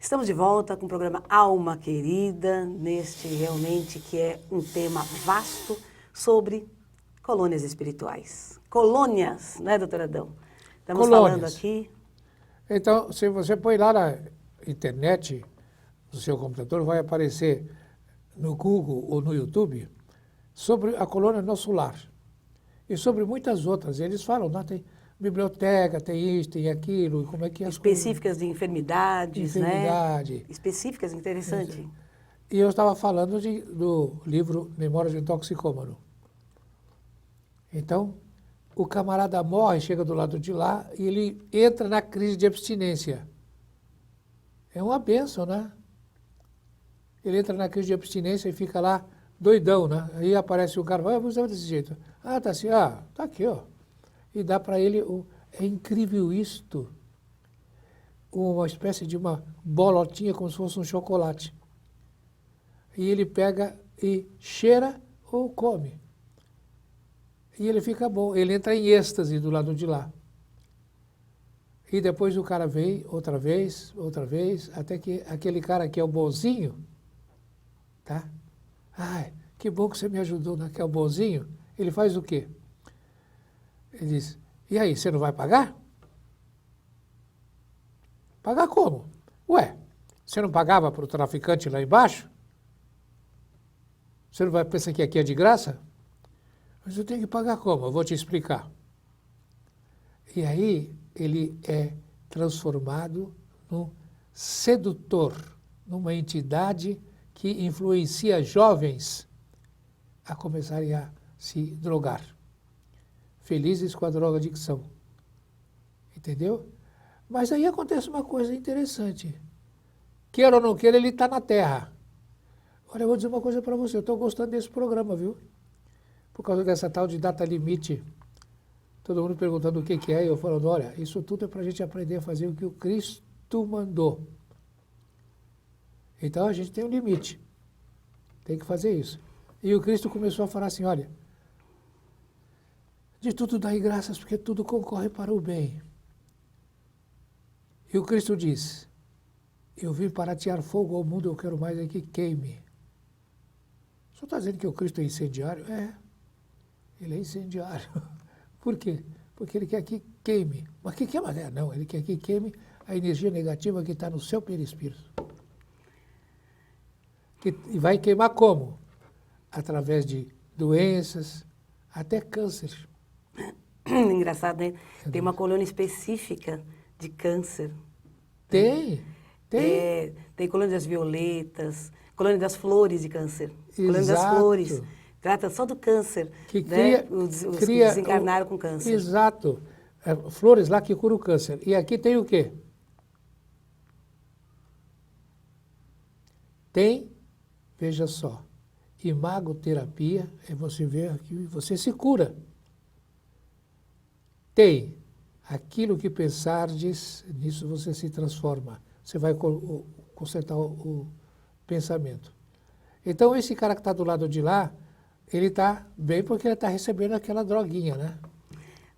Estamos de volta com o programa Alma Querida, neste realmente que é um tema vasto sobre colônias espirituais. Colônias, né, doutora Adão? Estamos falando aqui... Então, se você põe lá na internet, no seu computador, vai aparecer no Google ou no YouTube sobre a colônia nosso lar. E sobre muitas outras. Eles falam, não, tem biblioteca, tem isso, tem aquilo, e como é que é. Específicas de enfermidades, Enfermidade. Né? Específicas, interessante. E eu estava falando do livro Memórias de um Toxicômano. Então, o camarada morre, chega do lado de lá e ele entra na crise de abstinência. É uma bênção, né? Ele entra na crise de abstinência e fica lá doidão, né? Aí aparece o cara, você vai desse jeito. Ah, tá assim, tá aqui, ó. E dá para ele, é incrível isto, uma espécie de uma bolotinha como se fosse um chocolate. E ele pega e cheira ou come. E ele fica bom, ele entra em êxtase do lado de lá. E depois o cara vem outra vez, até que aquele cara que é o bonzinho, tá? Ai, que bom que você me ajudou naquele bonzinho. Ele faz o quê? Ele diz, e aí, você não vai pagar? Pagar como? Ué, você não pagava para o traficante lá embaixo? Você não vai pensar que aqui é de graça? Mas eu tenho que pagar como? Eu vou te explicar. E aí ele é transformado num sedutor, numa entidade que influencia jovens a começarem a se drogar. Felizes com a drogadicção. Entendeu? Mas aí acontece uma coisa interessante. Queira ou não queira, ele está na Terra. Olha, eu vou dizer uma coisa para você, eu estou gostando desse programa, viu? Por causa dessa tal de data limite. Todo mundo perguntando o que é, e eu falando, olha, isso tudo é para a gente aprender a fazer o que o Cristo mandou. Então a gente tem um limite. Tem que fazer isso. E o Cristo começou a falar assim, olha, de tudo dai graças, porque tudo concorre para o bem. E o Cristo diz, eu vim para atear fogo ao mundo, eu quero mais é que queime. O senhor está dizendo que o Cristo é incendiário? É, ele é incendiário. Por quê? Porque ele quer que queime. Mas que queima? Não, ele quer que queime a energia negativa que está no seu perispírito. E vai queimar como? Através de doenças, até câncer. Engraçado, né? Tem uma colônia específica de câncer. Tem. Tem colônia das violetas, colônia das flores de câncer. Exato. Colônia das flores. Trata só do câncer. Que né? cria, os que desencarnaram com câncer. Exato. Flores lá que curam o câncer. E aqui tem o quê? Tem, veja só, imagoterapia, é você ver aqui, você se cura. Tem aquilo que pensardes, nisso você se transforma. Você vai consertar o pensamento. Então, esse cara que está do lado de lá, ele está bem porque ele está recebendo aquela droguinha, né?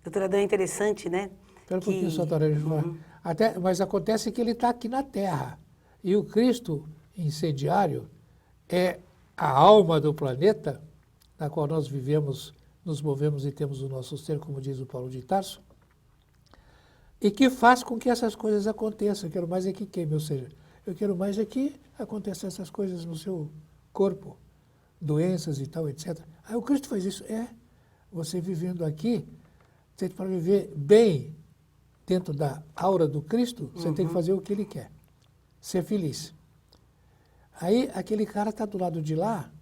Doutora Adão, é interessante, né? Espera um pouquinho, só, mas acontece que ele está aqui na Terra. E o Cristo incendiário é a alma do planeta, na qual nós vivemos, nos movemos e temos o nosso ser, como diz o Paulo de Tarso, e que faz com que essas coisas aconteçam. Eu quero mais é que queime, ou seja, eu quero mais é que aconteçam essas coisas no seu corpo, doenças e tal, etc. Aí o Cristo faz isso. Você vivendo aqui, você para viver bem dentro da aura do Cristo, você tem que fazer o que Ele quer. Ser feliz. Aí aquele cara está do lado de lá,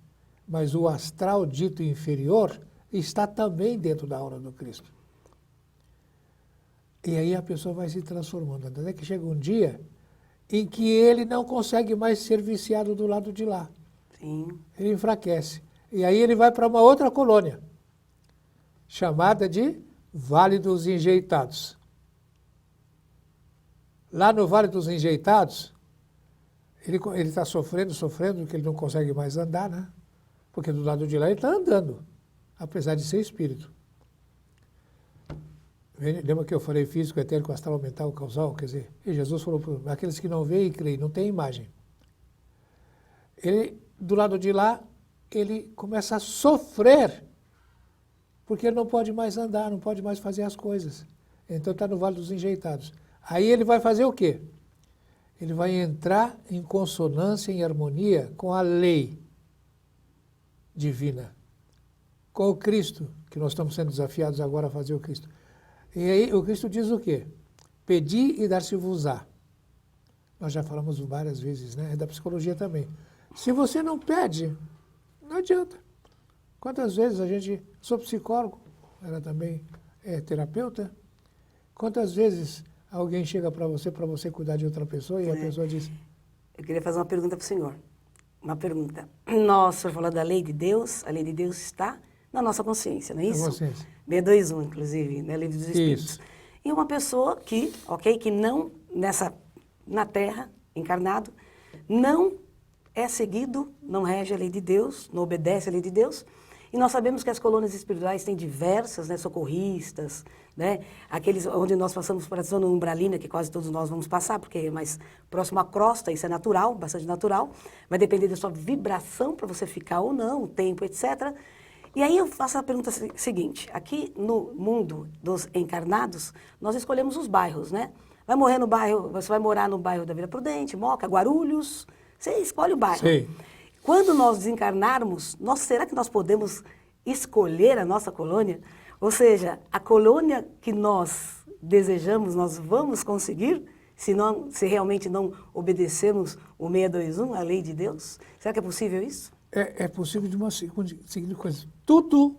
mas o astral dito inferior está também dentro da aura do Cristo. E aí a pessoa vai se transformando. Até que chega um dia em que ele não consegue mais ser viciado do lado de lá. Sim. Ele enfraquece. E aí ele vai para uma outra colônia, chamada de Vale dos Enjeitados. Lá no Vale dos Enjeitados, ele está sofrendo, porque ele não consegue mais andar, né? Porque do lado de lá ele está andando, apesar de ser espírito. Lembra que eu falei físico, etérico, astral, mental, causal? Quer dizer, e Jesus falou para aqueles que não veem e creem, não tem imagem. Ele, do lado de lá, ele começa a sofrer, porque ele não pode mais andar, não pode mais fazer as coisas. Então está no Vale dos Enjeitados. Aí ele vai fazer o quê? Ele vai entrar em consonância, em harmonia com a lei divina, com o Cristo, que nós estamos sendo desafiados agora a fazer o Cristo. E aí o Cristo diz o quê? Pedi e dar-se-vos-á. Nós já falamos várias vezes, né? É da psicologia também. Se você não pede, não adianta. Quantas vezes a gente... Sou psicólogo, ela também é terapeuta. Quantas vezes alguém chega para você cuidar de outra pessoa e a pessoa diz... Eu queria fazer uma pergunta para o senhor. Uma pergunta. Nós, o senhor falou da lei de Deus, a lei de Deus está na nossa consciência, não é isso? Na consciência. 621, inclusive, né? Livro dos Espíritos. Isso. E uma pessoa que, que não, na Terra, encarnado, não é seguido, não rege a lei de Deus, não obedece a lei de Deus. E nós sabemos que as colônias espirituais têm diversas, né, socorristas, né, aqueles onde nós passamos por a zona umbralina, que quase todos nós vamos passar, porque é mais próximo à crosta, isso é natural, bastante natural, vai depender da sua vibração para você ficar ou não, o tempo, etc. E aí eu faço a pergunta seguinte, aqui no mundo dos encarnados, nós escolhemos os bairros, né? Vai morrer no bairro, você vai morar no bairro da Vila Prudente, Moca, Guarulhos, você escolhe o bairro. Sim. Quando nós desencarnarmos, será que nós podemos escolher a nossa colônia? Ou seja, a colônia que nós desejamos, nós vamos conseguir, se realmente não obedecermos o 621, a lei de Deus? Será que é possível isso? É possível de uma seguinte coisa. Tudo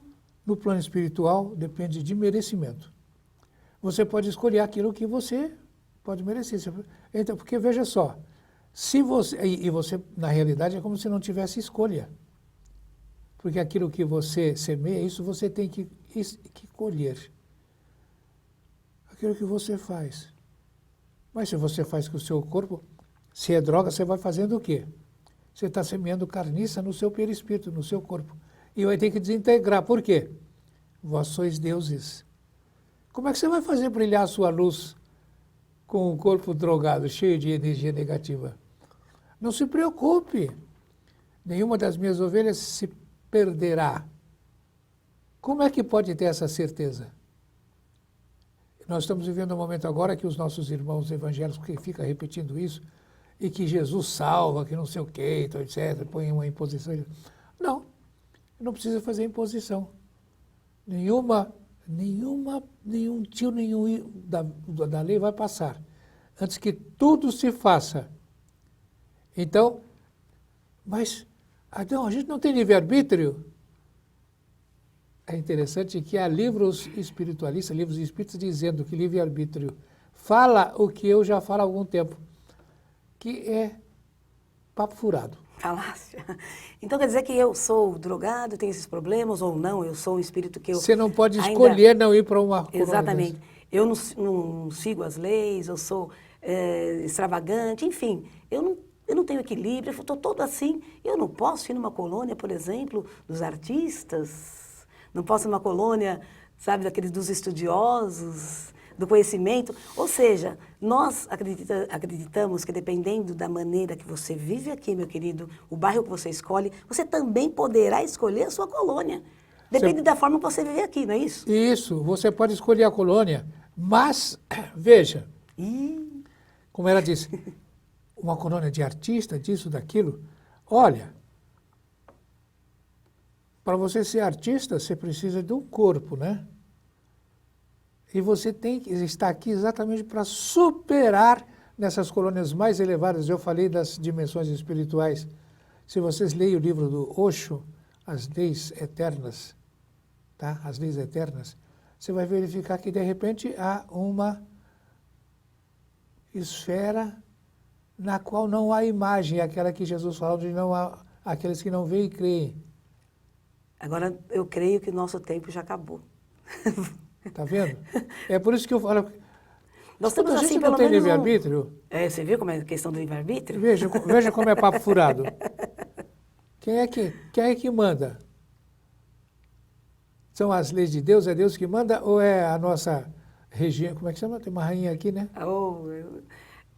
no plano espiritual depende de merecimento. Você pode escolher aquilo que você pode merecer. Então, porque veja só, se você, e você, na realidade, é como se não tivesse escolha. Porque aquilo que você semeia, isso você tem que colher. Aquilo que você faz. Mas se você faz com o seu corpo, se é droga, você vai fazendo o quê? Você está semeando carniça no seu perispírito, no seu corpo. E vai ter que desintegrar. Por quê? Vós sois deuses. Como é que você vai fazer brilhar a sua luz com o corpo drogado, cheio de energia negativa? Não se preocupe. Nenhuma das minhas ovelhas se perderá. Como é que pode ter essa certeza? Nós estamos vivendo um momento agora que os nossos irmãos evangélicos que ficam repetindo isso, e que Jesus salva, que não sei o quê, então, etc., põe uma imposição. Não precisa fazer imposição. Nenhum tio, nenhum da lei vai passar. Antes que tudo se faça. Então, mas então, a gente não tem livre-arbítrio? É interessante que há livros espiritualistas, livros espíritas, dizendo que livre-arbítrio fala o que eu já falo há algum tempo, que é papo furado. Falácia. Então quer dizer que eu sou drogado, tenho esses problemas, ou não, eu sou um espírito que eu... Você não pode escolher não ir para uma... Exatamente. Eu não sigo as leis, eu sou extravagante, enfim, eu não tenho equilíbrio, eu estou todo assim. Eu não posso ir numa colônia, por exemplo, dos artistas, não posso ir numa colônia, sabe, daqueles dos estudiosos, do conhecimento. Ou seja, nós acreditamos que dependendo da maneira que você vive aqui, meu querido, o bairro que você escolhe, você também poderá escolher a sua colônia. Depende da forma que você vive aqui, não é isso? Isso, você pode escolher a colônia, mas, veja, como ela disse, uma colônia de artista, disso, daquilo, olha, para você ser artista, você precisa de um corpo, né? E você tem que estar aqui exatamente para superar nessas colônias mais elevadas. Eu falei das dimensões espirituais. Se vocês leem o livro do Osho, As Leis Eternas, tá? As Leis Eternas, você vai verificar que, de repente, há uma esfera na qual não há imagem, aquela que Jesus falou de não há aqueles que não veem e creem. Agora, eu creio que o nosso tempo já acabou. Está vendo? É por isso que eu falo... Nós temos, a gente assim, não pelo tem menos livre-arbítrio. Você viu como é a questão do livre-arbítrio? Veja como é papo furado. Quem é que manda? São as leis de Deus? É Deus que manda ou é a nossa Regina, como é que chama? Tem uma rainha aqui, né?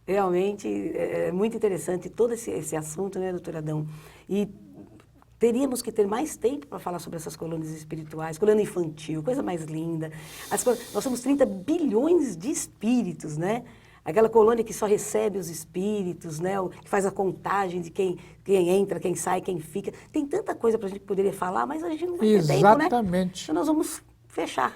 Realmente é muito interessante todo esse assunto, né, doutor Adão? E teríamos que ter mais tempo para falar sobre essas colônias espirituais, colônia infantil, coisa mais linda. Nós somos 30 bilhões de espíritos, né? Aquela colônia que só recebe os espíritos, né? Que faz a contagem de quem entra, quem sai, quem fica. Tem tanta coisa para a gente poderia falar, mas a gente não vai ter tempo, né? Exatamente. Então nós vamos fechar.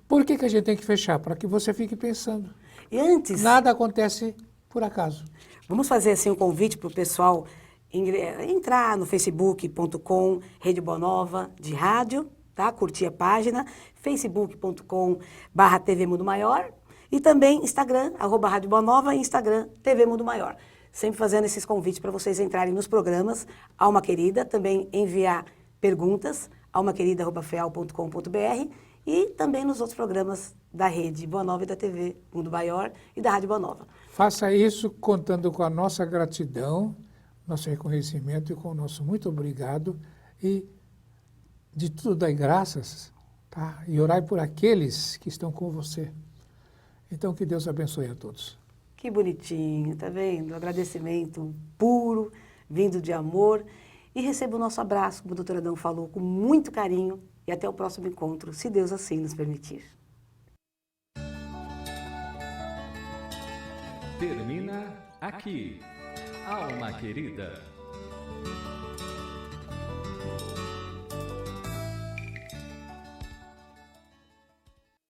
Por que a gente tem que fechar? Para que você fique pensando. E antes... Nada acontece por acaso. Vamos fazer assim um convite para o pessoal entrar no facebook.com Rede Boa Nova de rádio, tá? Curtir a página, facebook.com/TV Mundo Maior e também Instagram, @Rádio Boa Nova e Instagram TV Mundo Maior. Sempre fazendo esses convites para vocês entrarem nos programas Alma Querida, também enviar perguntas, almaquerida@feal.com.br e também nos outros programas da Rede Boa Nova e da TV Mundo Maior e da Rádio Boa Nova. Faça isso contando com a nossa gratidão, nosso reconhecimento e com o nosso muito obrigado. E de tudo dai graças, tá? E orai por aqueles que estão com você. Então, que Deus abençoe a todos. Que bonitinho, tá vendo? Agradecimento puro, vindo de amor. E receba o nosso abraço, como o doutor Adão falou, com muito carinho. E até o próximo encontro, se Deus assim nos permitir. Termina aqui, Alma Querida.